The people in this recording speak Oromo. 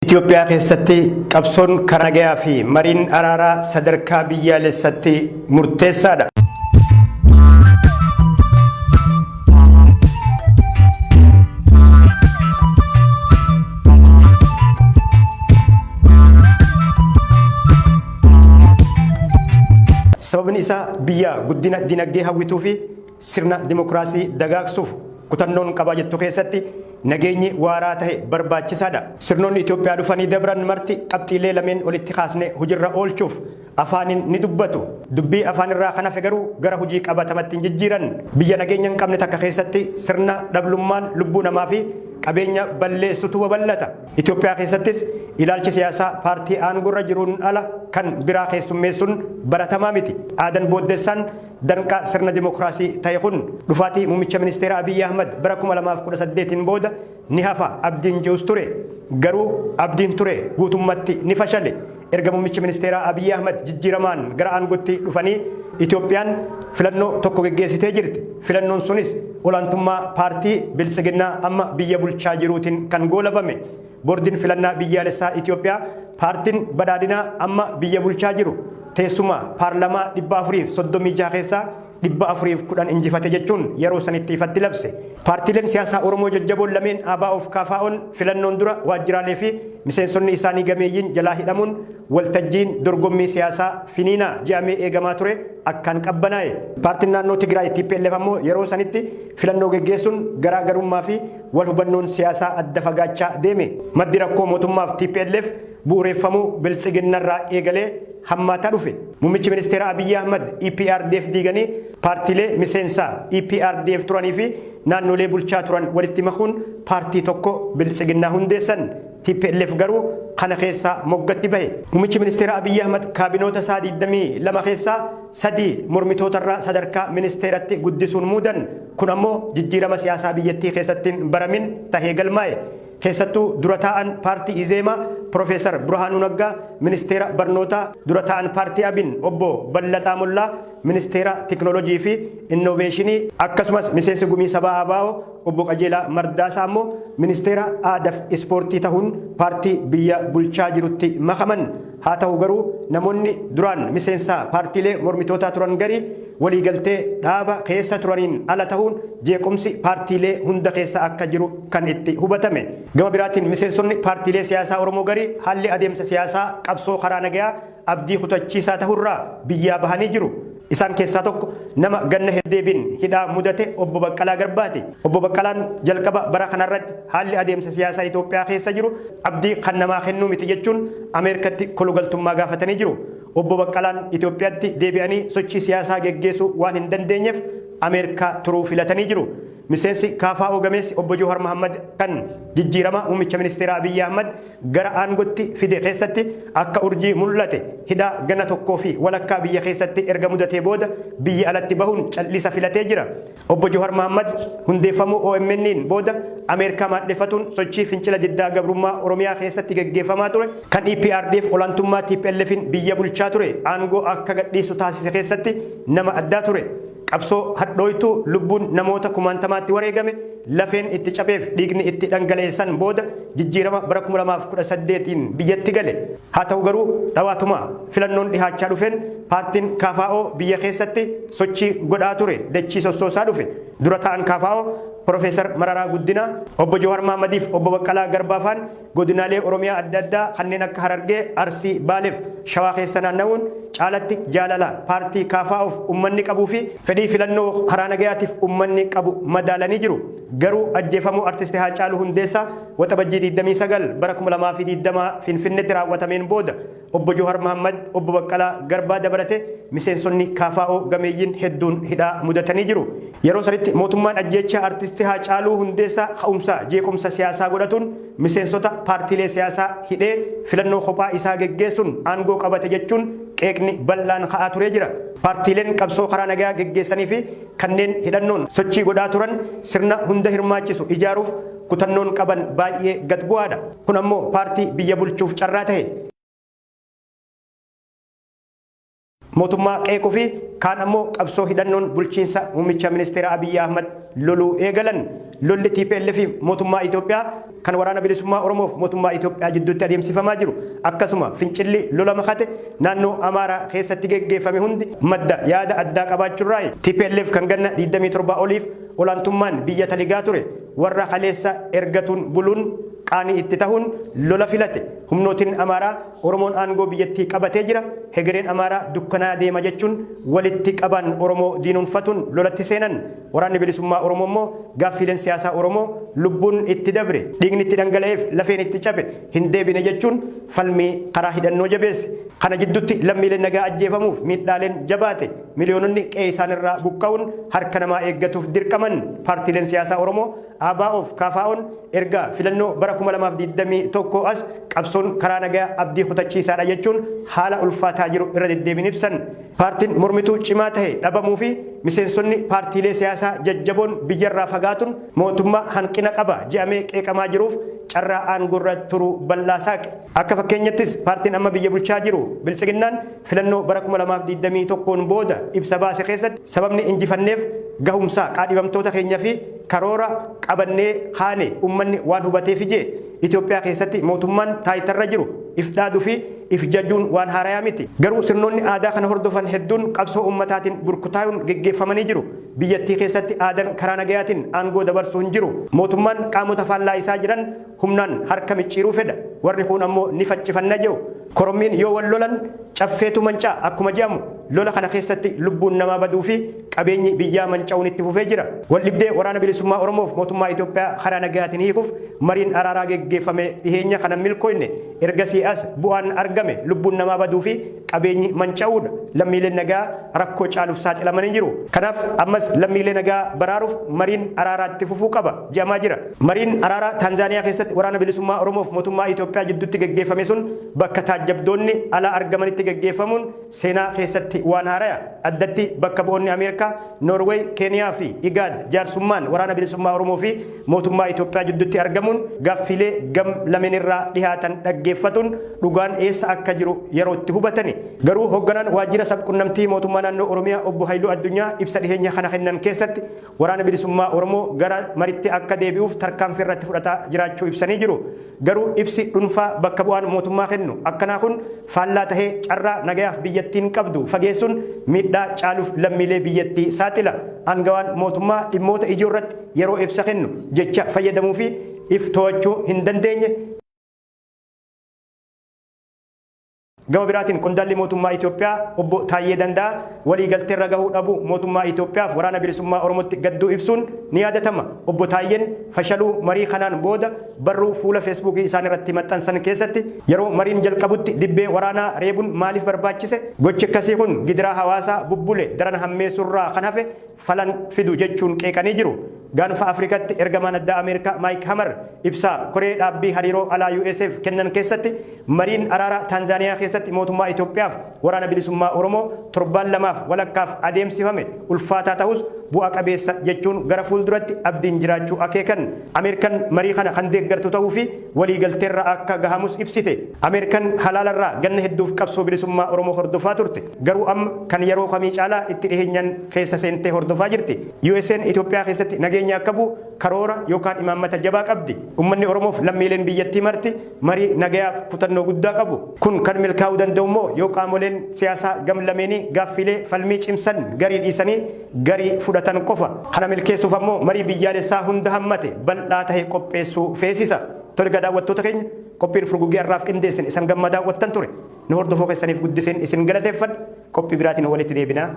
Itoophiyaa keessatti qabsoon karaa nagayaa fi mariin araaraa sadarkaa biyyaalessaatti murteessaadha. Sababni isaa biyya guddina dinagdee hawwituu fi sirna dimokiraasii dagaagsuuf kutannoon qabaa jettu keessatti nageenyi waaraa ta'e barbaachisaadha. Sirnoonni Itoophiyaa dhufanii dabran marti qabxiilee lameen olitti kaasne hojiirra oolchuuf afaaniin ni dubbatu. Dubbii afaan irraa kan hafe garuu gara hojii qabatamatti hin jijjiiran. Biyya nageenya hin qabne takka keessatti sirna dhablummaan lubbuu namaa fi qabeenya balleessutu babal'ata. Itoophiyaa keessattis ilaalchi siyaasaa paartii aangorra jiruun ala kan biraa keessummeessuun baratamaa miti. Aadan booddeessaan danqaa sirna dimokiraasii ta'e kun dhufaatii muummicha ministeera Abiyyi Ahmad bara 2018 booda ni hafa abdiin ji'us ture. Garuu abdiin ture guutummaatti ni fashale. Erga muummichi ministeera Abiyyi Ahmad jijjiiramaan gara aangootti dhufanii Itoophiyaan filannoo tokko geggeessitee jirti. Filannoon sunis olaantummaa paartii Biltsiginnaa amma biyya bulchaa jiruutiin kan goolabame. Boordiin filannaa biyyaalessaa Itoophiyaa paartiin badhaadhinaa amma biyya bulchaa jiru teessuma paarlamaa 436 keessaa 410 injifate jechuun yeroo sanitti ifatti labse. Paartiileen siyaasaa Oromoo jajjaboon lameen ABO'f KFO'n filannoon dura waajjiraalee fi miseensonni isaanii gameeyyiin jalaa hidhamuun waltajjiin dorgommii siyaasaa finiinaa jedhamee eegamaa ture akkaan qabbanaa'e. Paartiin naannoo Tigraay TPLF ammoo yeroo sanitti filannoo geggeessuun garaagarummaa fi wal hubannoon siyaasaa adda fagaachaa deeme. Maddi rakkoo mootummaaf TPLF bu'uureffamuu Biltsiginnarraa eegalee hammaataa dhufe. Muummichi ministeera Abiyyi Ahmad EPRDF diiganii paartiilee miseensaa EPRDF turanii fi naannolee bulchaa turan walitti makuun paartii tokko Biltsiginnaa hundeessan. TPLF garuu kana keessaa moggatti bahe. Muummichi ministeera Abiyyi Ahmad kaabinoota isaa 22 keessaa 3 mormitootarraa sadarkaa ministeeratti guddisuun muudan. Kun ammoo jijjiirama siyaasaa biyyattii keessatti baramin tahee galmaa'e. Keessattuu dura taa'an paartii Izeemaa Profeesar Birhaanuu Naggaa ministeera barnootaa, dura taa'an paartii Abin obbo Ballataa Mollaa ministeera tiknoolojii fi innoveeshinii, akkasumas miseensi gumii sabaa ABO obbo Qajeelaa Mardaasaa ammoo ministeera aadaaf ispoortii ta'uun paartii biyya bulchaa jirutti makaman. Haa ta'u garuu namoonni duraan miseensa paartiilee mormitootaa turan garii waliigaltee dhaaba keessa turaniin ala ta'uun jeequmsi paartiilee hunda keessa akka jiru kan itti hubatame. Gama biraatiin miseensonni paartiilee siyaasaa Oromoo garii haalli adeemsa siyaasaa qabsoo karaa nagayaa abdii kutachiisaa ta'urraa biyyaa bahanii jiru. Isaan keessaa tokko nama ganna heddeebiin hidhaa mudate obbo Baqqalaa Garbaati. Obbo Baqqalaan jalqaba bara kanarratti haalli adeemsa siyaasaa Itoophiyaa keessa jiru abdii kan namaa kennuu miti jechuun Ameerikatti kolugaltummaa gaafatanii jiru. Obbo Baqqalaan Itoophiyaatti deebi'anii sochii siyaasaa geggeessuu waan hin dandeenyeef Ameerikaa turuu filatanii jiru. Miseensi KFO gameessi obbo Joowar Mohaammed kan jijjiirama muummicha ministeera Abiyyi Ahmad gara aangootti fide keessatti akka urjii mul'ate hidhaa gana tokkoo fi walakkaa biyya keessatti erga mudatee booda biyya alatti bahuun callisa filatee jira. Obbo Joowar Mohaammed hundeeffamuu OMN'n booda Ameerikaa maadheffatuun sochii fincila diddaa gabrummaa Oromiyaa keessatti geggeeffamaa ture kan EPRDF olaantummaa TPLF'n biyya bulchaa ture aangoo akka gadhiisu taasise keessatti nama addaa ture. Qabsoo hadhooytuu lubbuun namoota kumaantamaatti wareegame lafeen itti cabeef dhiigni itti dhangala'eessan booda jijjiirama bara 2018 biyyatti gale. Haa ta'u garuu dhawaatuma filannoon dhihaachaa dhufeen paartiin KFO biyya keessatti sochii godhaa ture dachii sossoosaa dhufe. Dura taa'an KFO Profeesar Mararaa Guddinaa, obbo Joowar Mohammediif obbo Baqqalaa Garbaafaan godinaalee Oromiyaa adda addaa kanneen akka Harargee, Arsii, Baaleef, Shawaa keessa naanna'uun caalatti jaalala paartii KFO'f uummanni qabuu fi fedhii filannoo karaa nagayaatiif uummanni qabu madaalanii jiru. Garuu ajjeefamuu artistii Haacaaluu Hundeessaa waxabajjii 29 bara 2020 Finfinneetti raawwatameen booda obbo Joowar Mohaammed, obbo Baqqalaa Garbaa dabalatee miseensonni KFO gameeyyiin hedduun hidhaa mudatanii jiru. Yeroo sanitti mootummaan ajjeechaa artistii Haacaaluu Hundeessaa ka'umsa jeequmsa siyaasaa godhatuun miseensota paartiilee siyaasaa hidhee filannoo kophaa isaa geggeessuun aangoo qabate jechuun qeeqni bal'aan ka'aa turee jira. Paartiileen qabsoo karaa nagayaa geggeessanii fi kanneen hidhannoon sochii godhaa turan sirna hunda hirmaachisu ijaaruuf kutannoon qaban baay'ee gad bu'aadha. Kun ammoo paartii biyya bulchuuf carraa ta'e. Mootummaa qeequu fi kaan ammoo qabsoo hidhannoon bulchiinsa muummicha ministeera Abiyyi Ahmad loluu eegalan. Lolli TPLF fi mootummaa Itoophiyaa kan waraana bilisummaa Oromoof mootummaa Itoophiyaa jidduutti adeemsifamaa jiru akkasuma fincilli lola makate naannoo Amaaraa keessatti geggeeffame hundi madda yaada addaa qabaachuurraa TPLF kan ganna 27 oliif olaantummaan biyya taligaa ture warra kaleessa ergatuun buluun qaanii itti tahuun lola filate humnootiin Amaaraa Oromoon aangoo biyyattii qabatee jira hegereen Amaaraa dukkanaa deema jechuun walitti qaban Oromoo diinuunfatuun lolatti seenan waraanni bilisummaa Oromoo immoo gaaffiileen siyaasaa Oromoo lubbuun itti dabre dhiigni itti dhangala'eef lafeen itti cabe hin deebine jechuun falmii karaa hidhannoo jabeesse. Kana jidduutti lammiileen nagaa ajjeefamuuf miidhaaleen jabaate miliyoononni qe'ee isaanirraa buqqa'uun harka namaa eeggatuuf dirqaman paartiileen siyaasaa Oromoo ABO'f KFO'n erga filannoo bara 2021 as qabsoon karaa nagaa abdii kutachiisaadha jechuun haala ulfaataa jiru irra deddeebiin ibsan. Paartiin mormituu cimaa ta'e dhabamuu fi miseensonni paartiilee siyaasaa jajjaboon biyyarraa fagaatuun mootummaa hanqina qaba jedhamee qeeqamaa jiruuf carraa aangorra turuu bal'aa saaqe. Akka fakkeenyattis paartiin amma biyya bulchaa jiru Biltsiginnaan filannoo bara 2021 booda ibsa baase keessatti sababni injifanneef gahumsaa qaadhibamtoota keenya fi karoora qabannee kaane ummanni waan hubateef ijee Itoophiyaa keessatti mootummaan taayitarra jiru if dhaaduu fi if jajuun waan haarayaa miti. Garuu sirnoonni aadaa kana hordofan hedduun qabsoo ummataatiin burkutaa'uun geggeeffamanii jiru. Biyyattii keessatti aadaan karaa nagayaatiin aangoo dabarsuu hin jiru. Mootummaan qaamota faallaa isaa jiran humnaan harka micciiruu fedha. Warri kun ammoo ni faccifanna jedhu. Korommiin yoo wal lolan caffeetu mancaa akkuma jedhamu lola kana keessatti lubbuun namaa baduu fi qabeenyi biyyaa manca'uun itti fufee jira. Waldhibdee waraana bilisummaa Oromoof mootummaa Itoophiyaa karaa nagayaatiin hiikuuf mariin araaraa geggeeffame dhiheenya kana milkooyne ergasii as bu'aan argame lubbuun namaa baduu fi qabeenyi manca'uudha. Lammiileen nagaa rakkoo caaluuf saaxilamanii jiru. Kanaaf ammas lammiilee nagaa baraaruuf mariin araaraatti fufuu qaba jedhamaa jira. Mariin araaraa Taanzaaniyaa keessatti waraana bilisummaa Oromoof mootummaa Itoophiyaa jidduutti geggeeffame sun bakka taajjabdoonni alaa argamanitti geggeeffamuun seenaa keessatti waan haaraya. Addatti bakka bu'oonni Ameerikaa, Noorweey, Keeniyaa fi Igaad jaarsummaan waraana bilisummaa Oromoo fi mootummaa Itoophiyaa jidduutti argamuun gaaffilee gam lameenirraa dhihaatan dhaggeeffatuun dhugaan eessa akka jiru yeroo itti hubatani. Garuu hoogganaan waajjira sabquunnamtii mootummaa naannoo Oromiyaa obbo Haayiluu Addunyaa ibsa dhiheenya kana kennan keessatti waraana bilisummaa Oromoo gara maritti akka deebi'uuf tarkaanfii irratti fudhataa jiraachuu ibsanii jiru. Garuu ibsi dhuunfaa bakka bu'aan mootummaa kennu akkanaa kun faallaa tahee carraa nagayaaf biyyattiin qabdu fageessuun miidhaa caaluuf lammiilee biyyattii saaxila. Aangawaan mootummaa dhimmoota ijoo irratti yeroo ibsa kennu jecha fayyadamuu fi if to'achuu hin dandeenye. Gama biraatiin qondaalli mootummaa Itoophiyaa obbo Taayyee Danda'a walii galteerra gahuu dhabu mootummaa Itoophiyaaf waraana bilisummaa Oromootti gadduu ibsuun ni yaadatama. Obbo Taayyeen fashaluu marii kanaan booda barruu fuula feesbuukii isaan irratti maxxansan keessatti yeroo mariin jalqabutti dibbee waraanaa reebuun maaliif barbaachise gochi akkasii kun gidiraa hawaasaa bubbule daran hammeessurraa kan hafe falan fidu jechuun qeeqanii jiru. Gaanfa Afrikaatti ergamaan addaa Ameerikaa Maayik Hamar ibsaa koree dhaabbii hariiroo alaa USF kennan keessatti mariin araaraa Taanzaaniyaa keessatti mootummaa Itoophiyaaf waraana bilisummaa Oromoo torbaan lamaaf walakkaaf adeemsifame ulfaataa ta'us bu'a qabeessa jechuun gara fuulduratti abdiin jiraachuu akeekan. Ameerikaan marii kana kan deeggartu ta'uu fi waliigalteerra akka gahamus ibsite. Ameerikaan halaalarraa ganna hedduuf qabsoo bilisummaa Oromoo hordofaa turte. Garuu amma kan yeroo kamii caalaa itti dhiheenyan keessa seentee hordofaa jirti. USN Itoophiyaa keessatti nageenya akka bu'u karoora yookaan imaammata jabaa qabdi. Uummanni Oromoof lammiileen biyyattii marti marii nagayaaf kutannoo guddaa qabu. Kun kan milkaa'uu danda'u immoo yoo qaamoleen siyaasaa gam lameenii gaaffilee falmii cimsan garii dhiisanii garii fudhatan qofa. Kana milkeessuuf ammoo marii biyyaalessaa hunda hammate bal'aa tahe qopheessuu feesisa. Tolga daawwattoota keenya qophiin furgugee har'aaf qindeessin isin gammadaa daawwattan ture. Nu hordofuu keessaniif guddiseen isin galateeffadha. Qophii biraatiin walitti deebinaa.